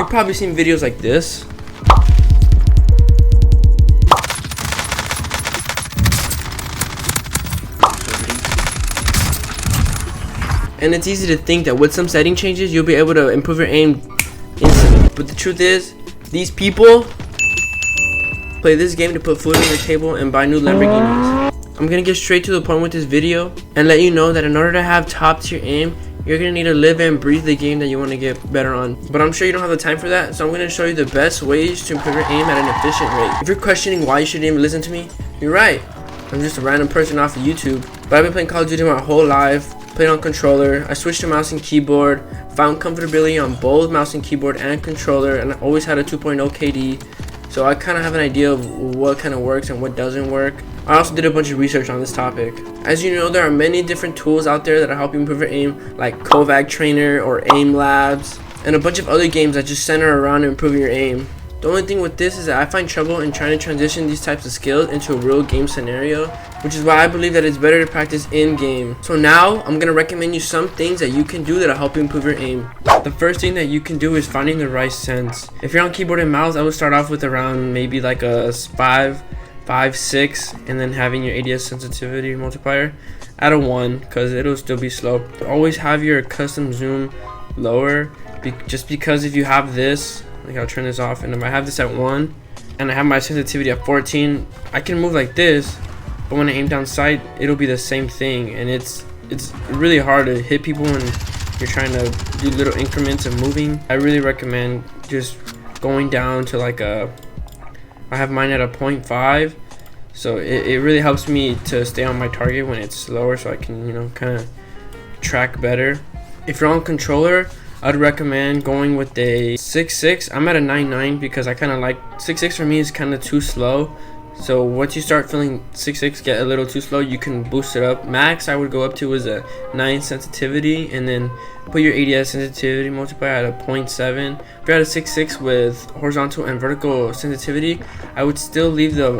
You've probably seen videos like this. And it's easy to think that with some setting changes, you'll be able to improve your aim instantly. But the truth is, these people play this game to put food on their table and buy new Lamborghinis. I'm gonna get straight to the point with this video and let you know that in order to have top tier aim, you're gonna need to live and breathe the game that you want to get better on. But I'm sure you don't have the time for that, so I'm gonna show you the best ways to improve your aim at an efficient rate. If you're questioning why you should even listen to me, you're right. I'm just a random person off of YouTube, but I've been playing Call of Duty my whole life. Played on controller. I switched to mouse and keyboard, found comfortability on both mouse and keyboard and controller, and I always had a 2.0 KD, so I kind of have an idea of what kind of works and what doesn't work. I also did a bunch of research on this topic. As you know, there are many different tools out there that help you improve your aim, like Kovac Trainer or Aim Labs, and a bunch of other games that just center around improving your aim. The only thing with this is that I find trouble in trying to transition these types of skills into a real game scenario, which is why I believe that it's better to practice in game. So now I'm going to recommend you some things that you can do that'll help you improve your aim. The first thing that you can do is finding the right sense. If you're on keyboard and mouse, I would start off with around maybe like a 5, 6, and then having your ADS sensitivity multiplier at a 1, because it'll still be slow. Always have your custom zoom lower, just because if you have this, like I'll turn this off, and if I have this at 1 and I have my sensitivity at 14, I can move like this, but when I aim down sight, it'll be the same thing. And it's really hard to hit people when you're trying to do little increments of moving. I really recommend just going down to like I have mine at a 0.5, so it really helps me to stay on my target when it's slower, so I can, you know, kind of track better. If you're on controller, I'd recommend going with a 6.6. I'm at a 9.9 because I kind of like 6.6. For me is kind of too slow. So once you start feeling 6.6 get a little too slow, you can boost it up. Max I would go up to is a 9 sensitivity, and then put your ADS sensitivity multiplier at a 0.7. If you're at a 6.6 with horizontal and vertical sensitivity, I would still leave the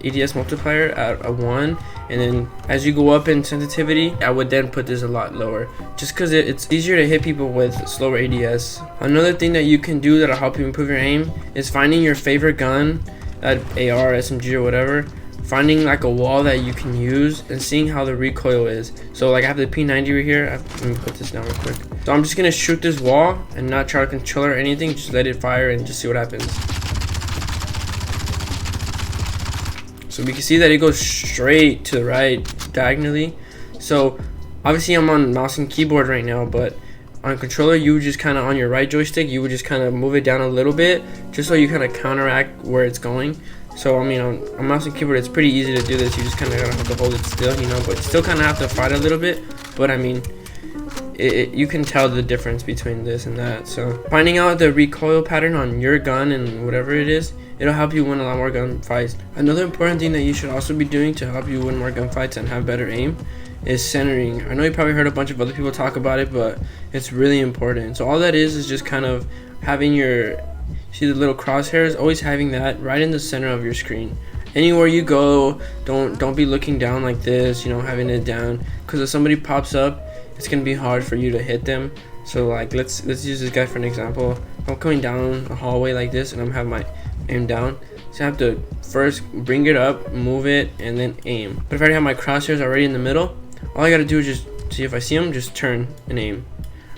ADS multiplier at a 1. And then as you go up in sensitivity, I would then put this a lot lower, just because it's easier to hit people with slower ADS. Another thing that you can do that'll help you improve your aim is finding your favorite gun, that AR, SMG, or whatever, finding like a wall that you can use and seeing how the recoil is. So like I have the P90 right here. Let me put this down real quick. So I'm just gonna shoot this wall and not try to control it or anything, just let it fire and just see what happens. So we can see that it goes straight to the right diagonally. So obviously I'm on mouse and keyboard right now, but on controller you would just kind of, on your right joystick, you would just kind of move it down a little bit, just so you kind of counteract where it's going. So I mean, on mouse and keyboard it's pretty easy to do this. You just kind of gotta have to hold it still, you know, but still kind of have to fight a little bit. But I mean, you can tell the difference between this and that. So finding out the recoil pattern on your gun and whatever it is, it'll help you win a lot more gunfights. Another important thing that you should also be doing to help you win more gunfights and have better aim is centering. I know you probably heard a bunch of other people talk about it, but it's really important. So all that is just kind of having your, see the little crosshairs, always having that right in the center of your screen. Anywhere you go, don't be looking down like this, you know, having it down, because if somebody pops up, it's gonna be hard for you to hit them. So like let's use this guy for an example. I'm coming down a hallway like this, and I'm having my aim down, so I have to first bring it up, move it, and then aim. But if I already have my crosshairs already in the middle, all I gotta do is just see if I see them, just turn and aim.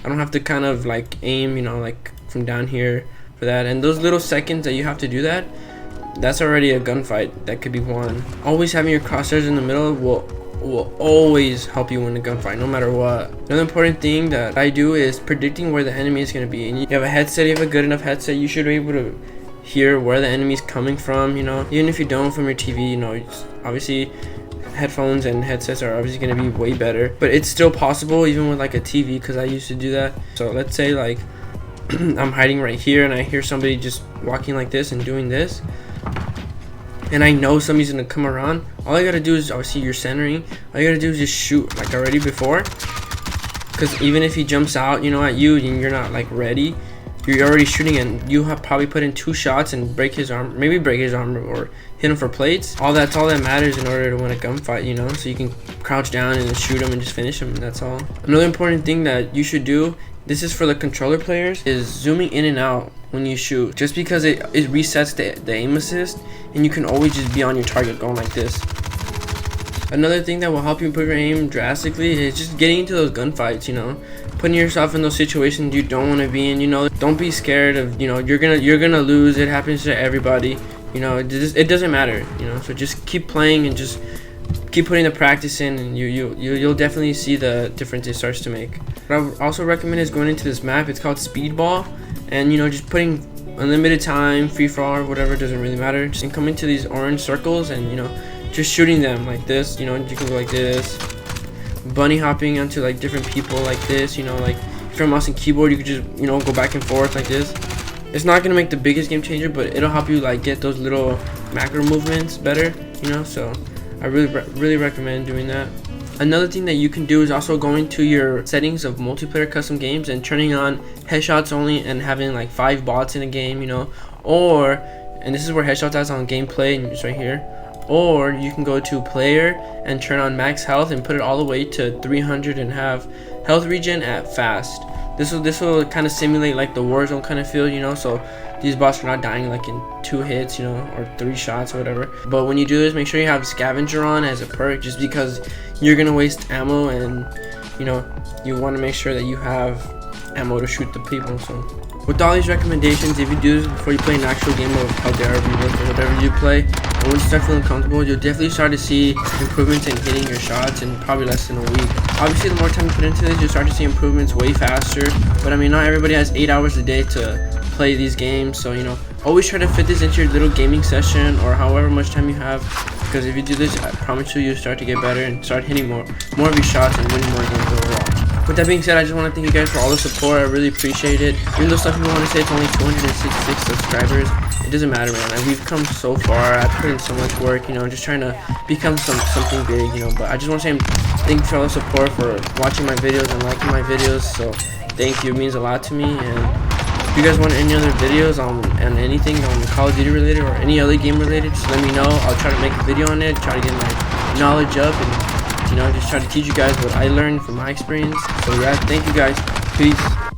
I don't have to kind of like aim, you know, like from down here for that. And those little seconds that you have to do that, that's already a gunfight that could be won. Always having your crosshairs in the middle will always help you win a gunfight, no matter what. Another important thing that I do is predicting where the enemy is going to be. And you have a headset, you have a good enough headset, you should be able to hear where the enemy is coming from, you know. Even if you don't from your TV, you know, obviously headphones and headsets are obviously going to be way better, but it's still possible even with like a TV, because I used to do that. So let's say like I'm hiding right here and I hear somebody just walking like this and doing this, and I know somebody's gonna come around. All I gotta do is, obviously you're centering, all you gotta do is just shoot like already before, because even if he jumps out, you know, at you and you're not like ready, you're already shooting, and you have probably put in 2 shots and break his arm, maybe break his arm or hit him for plates. That's all that matters in order to win a gunfight, you know. So you can crouch down and then shoot him and just finish him, and that's all. Another important thing that you should do this is for the controller players, is zooming in and out when you shoot, just because it resets the aim assist, and you can always just be on your target going like this. Another thing that will help you improve your aim drastically is just getting into those gunfights, you know, putting yourself in those situations you don't want to be in. You know, don't be scared of, you know, you're gonna lose. It happens to everybody, you know. It doesn't matter, you know. So just keep playing and just keep putting the practice in, and you'll definitely see the difference it starts to make. What I would also recommend is going into this map. It's called Speedball, and you know, just putting unlimited time, free for all, whatever, doesn't really matter. Just coming to these orange circles and, you know, just shooting them like this. You know, you can go like this, bunny hopping onto like different people like this. You know, like if you're on mouse and keyboard, you could just, you know, go back and forth like this. It's not gonna make the biggest game changer, but it'll help you like get those little macro movements better, you know. So I really recommend doing that. Another thing that you can do is also going to your settings of multiplayer custom games and turning on headshots only and having like 5 bots in a game, you know. Or, and this is where headshots is on gameplay, and it's right here. Or you can go to player and turn on max health and put it all the way to 300 and have health regen at fast. This will kind of simulate like the warzone kind of feel, you know, so these bots are not dying like in 2 hits, you know, or 3 shots or whatever. But when you do this, make sure you have scavenger on as a perk, just because you're gonna waste ammo, and you know, you want to make sure that you have ammo to shoot the people. So with all these recommendations, if you do this before you play an actual game of Caldera, Rework, or whatever you play, and when you start feeling comfortable, you'll definitely start to see improvements in hitting your shots in probably less than a week. Obviously, the more time you put into this, you'll start to see improvements way faster. But I mean, not everybody has 8 hours a day to play these games, so you know, always try to fit this into your little gaming session or however much time you have, because if you do this, I promise you'll start to get better and start hitting more of your shots and winning more games overall. With that being said, I just want to thank you guys for all the support. I really appreciate it. Even though some people want to say it's only 266 subscribers, it doesn't matter, man. Like, we've come so far. I've put in so much work, you know, just trying to become something big, you know. But I just want to say thank you for all the support, for watching my videos and liking my videos. So thank you, it means a lot to me. And if you guys want any other videos on anything on Call of Duty related or any other game related, just let me know. I'll try to make a video on it, try to get my knowledge up, and you know, just try to teach you guys what I learned from my experience. So yeah, thank you guys. Peace.